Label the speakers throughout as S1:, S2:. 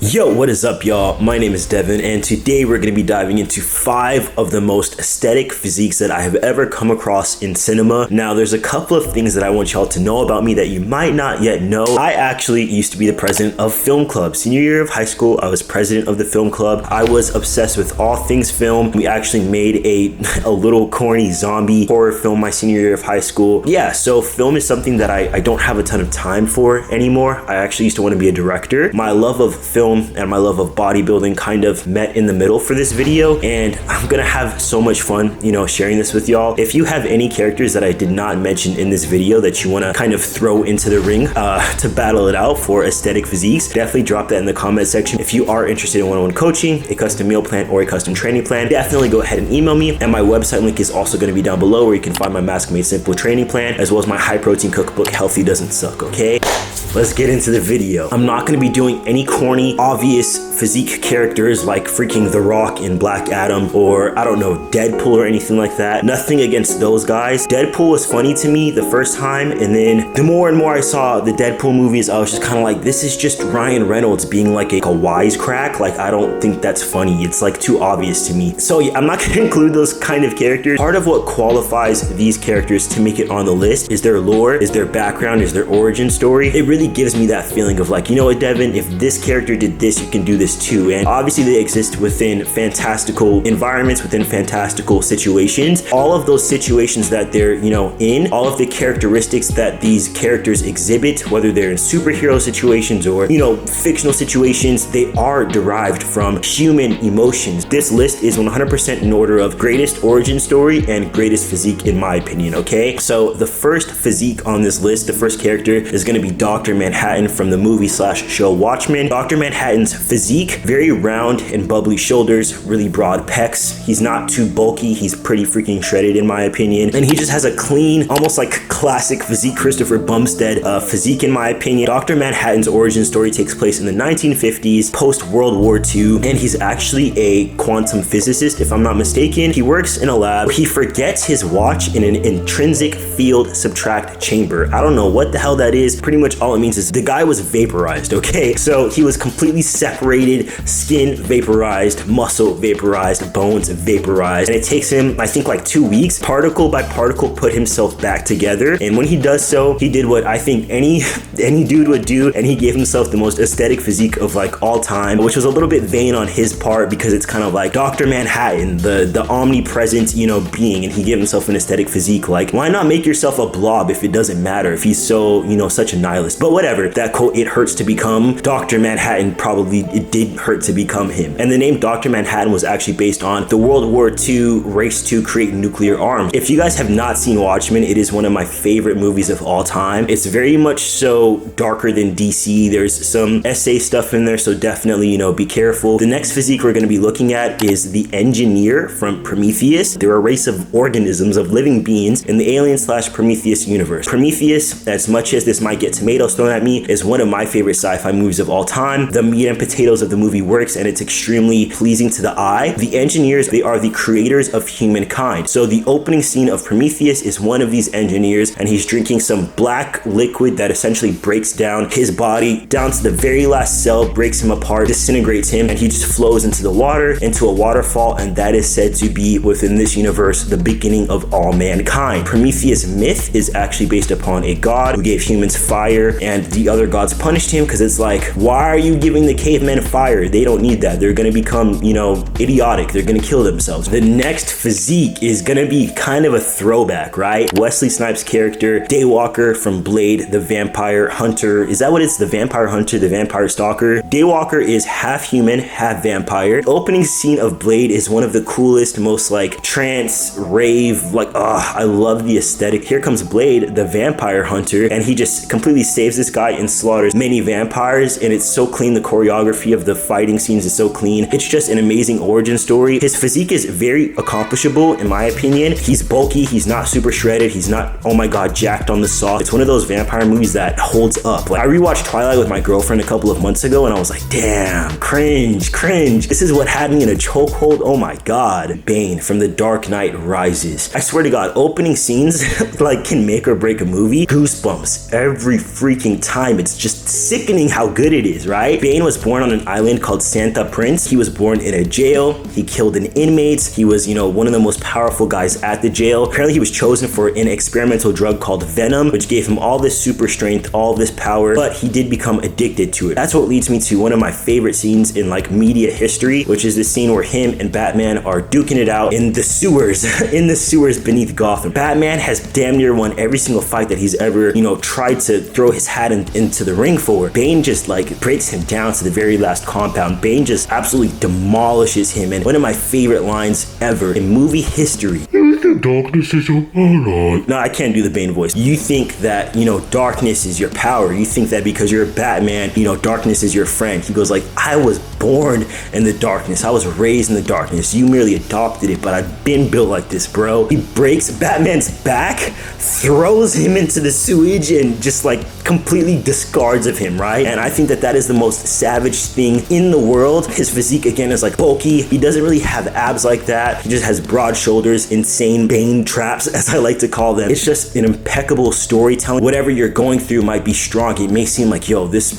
S1: Yo, what is up, y'all? My name is Devin, and today we're going to be diving into 5 of the most aesthetic physiques that I have ever come across in cinema. Now, there's a couple of things that I want y'all to know about me that you might not yet know. I actually used to be the president of film club. Senior year of high school, I was president of the film club. I was obsessed with all things film. We actually made a little corny zombie horror film my senior year of high school. Yeah, so film is something that I don't have a ton of time for anymore. I actually used to want to be a director. My love of film and my love of bodybuilding kind of met in the middle for this video, and I'm gonna have so much fun, sharing this with y'all. If you have any characters that I did not mention in this video that you want to kind of throw into the ring to battle it out for aesthetic physiques, definitely drop that in the comment section. If you are interested in one-on-one coaching, a custom meal plan, or a custom training plan, definitely go ahead and email me, and my website link is also going to be down below, where you can find my Mask Made Simple training plan, as well as my high protein cookbook, Healthy Doesn't Suck. Okay, let's get into the video. I'm not going to be doing any corny, obvious physique characters like freaking The Rock in Black Adam, or I don't know, Deadpool or anything like that. Nothing against those guys. Deadpool was funny to me the first time, and then the more and more I saw the Deadpool movies, I was just kind of like, this is just Ryan Reynolds being like a wisecrack. Like, I don't think that's funny. It's like too obvious to me. So yeah, I'm not going to include those kind of characters. Part of what qualifies these characters to make it on the list is their lore, is their background, is their origin story. It really gives me that feeling of like, you know what, Devin, if this character did this, you can do this too. And obviously they exist within fantastical environments, within fantastical situations. All of those situations that they're, in, all of the characteristics that these characters exhibit, whether they're in superhero situations or, fictional situations, they are derived from human emotions. This list is 100% in order of greatest origin story and greatest physique, in my opinion, okay? So the first physique on this list, the first character, is going to be Dr. Manhattan from the movie/show Watchmen. Dr. Manhattan's physique, very round and bubbly shoulders, really broad pecs. He's not too bulky. He's pretty freaking shredded, in my opinion. And he just has a clean, almost like classic physique, Christopher Bumstead physique, in my opinion. Dr. Manhattan's origin story takes place in the 1950s, post-World War II, and he's actually a quantum physicist, if I'm not mistaken. He works in a lab. He forgets his watch in an intrinsic field subtract chamber. I don't know what the hell that is. Pretty much all it means is the guy was vaporized, okay? So he was completely separated, skin vaporized, muscle vaporized, bones vaporized, and it takes him, I think, like 2 weeks, particle by particle, put himself back together. And when he does so, he did what I think any dude would do, and he gave himself the most aesthetic physique of like all time, which was a little bit vain on his part, because it's kind of like Dr. Manhattan, the omnipresent, being, and he gave himself an aesthetic physique. Like, why not make yourself a blob if it doesn't matter, if he's so, such a nihilist? But whatever, that quote, "It hurts to become Dr. Manhattan," probably it did hurt to become him. And the name Dr. Manhattan was actually based on the World War II race to create nuclear arms. If you guys have not seen Watchmen, it is one of my favorite movies of all time. It's very much so darker than DC. There's some essay stuff in there, so definitely, be careful. The next physique we're going to be looking at is the Engineer from Prometheus. They're a race of organisms, of living beings in the Alien/Prometheus universe. Prometheus, as much as this might get tomatoes thrown at me, is one of my favorite sci-fi movies of all time. The meat and potatoes of the movie works, and it's extremely pleasing to the eye. The engineers, they are the creators of humankind. So the opening scene of Prometheus is one of these engineers, and he's drinking some black liquid that essentially breaks down his body down to the very last cell, breaks him apart, disintegrates him, and he just flows into the water, into a waterfall, and that is said to be, within this universe, the beginning of all mankind. Prometheus myth is actually based upon a god who gave humans fire, and the other gods punished him, because it's like, why are you giving the cavemen fire? They don't need that. They're gonna become, idiotic. They're gonna kill themselves. The next physique is gonna be kind of a throwback, right? Wesley Snipes' character, Daywalker from Blade, the vampire hunter. Is that what it's? The vampire hunter, the vampire stalker? Daywalker is half human, half vampire. The opening scene of Blade is one of the coolest, most like trance, rave, I love the aesthetic. Here comes Blade, the vampire hunter, and he just completely saves this guy and slaughters many vampires, and it's so clean. The choreography of the fighting scenes is so clean. It's just an amazing origin story. His physique is very accomplishable, in my opinion. He's bulky, he's not super shredded, he's not, oh my god, jacked on the sauce. It's one of those vampire movies that holds up. Like, I rewatched Twilight with my girlfriend a couple of months ago, and I was like, damn, cringe. This is what had me in a chokehold. Oh my god. Bane from The Dark Knight Rises. I swear to god, opening scenes can make or break a movie. Goosebumps every freaking time. It's just sickening how good it is, right? Bane was born on an island called Santa Prince. He was born in a jail. He killed an inmate. He was, one of the most powerful guys at the jail. Apparently he was chosen for an experimental drug called Venom, which gave him all this super strength, all this power, but he did become addicted to it. That's what leads me to one of my favorite scenes in like media history, which is the scene where him and Batman are duking it out in the sewers, in the sewers beneath Gotham. Batman has damn near won every single fight that he's ever, tried to throw his hat into the ring for. Bane just like breaks him down to the very last compound. Bane just absolutely demolishes him, and one of my favorite lines ever in movie history.
S2: You think darkness is your ally?
S1: No, I can't do the Bane voice. You think that, darkness is your power. You think that because you're a Batman, darkness is your friend. He goes like, I was born in the darkness. I was raised in the darkness. You merely adopted it, but I've been built like this, bro. He breaks Batman's back, throws him into the sewage, and just like completely discards of him, right? And I think that that is the most savage thing in the world. His physique, again, is like bulky. He doesn't really have abs like that. He just has broad shoulders, insane Bane traps, as I like to call them. It's just an impeccable storytelling. Whatever you're going through might be strong. It may seem like, yo, this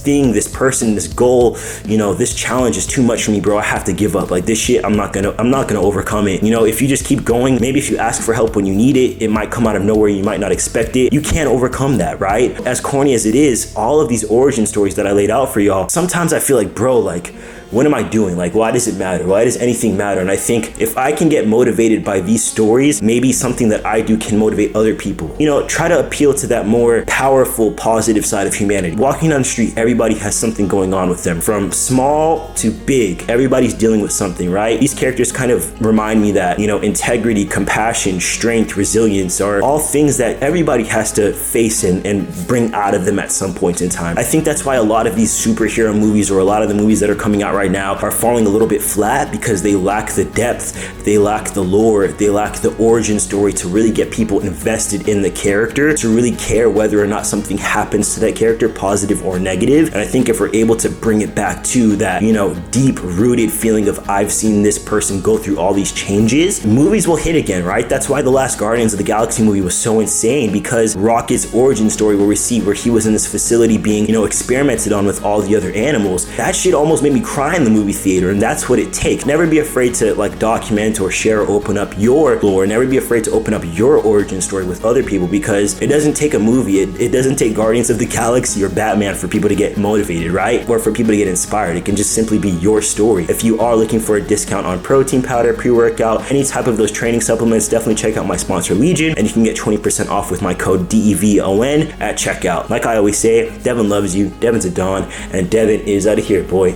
S1: thing, this person, this goal, this challenge is too much for me, bro. I have to give up. Like this shit, I'm not gonna overcome it. If you just keep going, maybe if you ask for help when you need it, it might come out of nowhere. You might not expect it. You can't overcome that, right? As corny as it is, all of these origin stories that I laid out for y'all, sometimes I feel like, bro, like, what am I doing? Like, why does it matter? Why does anything matter? And I think if I can get motivated by these stories, maybe something that I do can motivate other people. Try to appeal to that more powerful, positive side of humanity. Walking down the street, everybody has something going on with them. From small to big, everybody's dealing with something, right? These characters kind of remind me that, integrity, compassion, strength, resilience are all things that everybody has to face and bring out of them at some point in time. I think that's why a lot of these superhero movies, or a lot of the movies that are coming out right now, are falling a little bit flat, because they lack the depth, they lack the lore, they lack the origin story to really get people invested in the character, to really care whether or not something happens to that character, positive or negative. And I think if we're able to bring it back to that, deep rooted feeling of I've seen this person go through all these changes, movies will hit again, right? That's why the last Guardians of the Galaxy movie was so insane, because Rocket's origin story, where we see where he was in this facility being, experimented on with all the other animals, that shit almost made me cry in the movie theater. And that's what it takes. Never be afraid to like document or share or open up your lore. Never be afraid to open up your origin story with other people, because it doesn't take a movie, it doesn't take Guardians of the Galaxy or Batman for people to get motivated, right? Or for people to get inspired. It can just simply be your story. If you are looking for a discount on protein powder, pre-workout, any type of those training supplements, definitely check out my sponsor Legion, and you can get 20% off with my code DEVON at checkout. Like I always say, Devin loves you, Devin's a Don, and Devin is out of here, boy.